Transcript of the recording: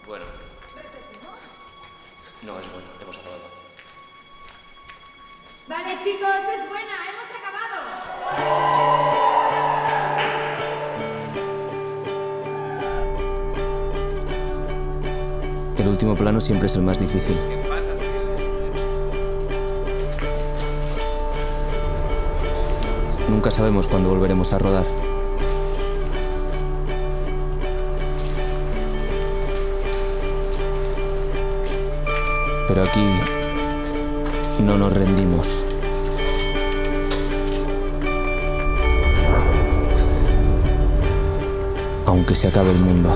Bueno. ¿Repetimos? No, es bueno. Hemos acabado. Vale, chicos, es buena. Hemos acabado. El último plano siempre es el más difícil. ¿Qué pasa? Nunca sabemos cuándo volveremos a rodar. Pero aquí no nos rendimos. Aunque se acabe el mundo.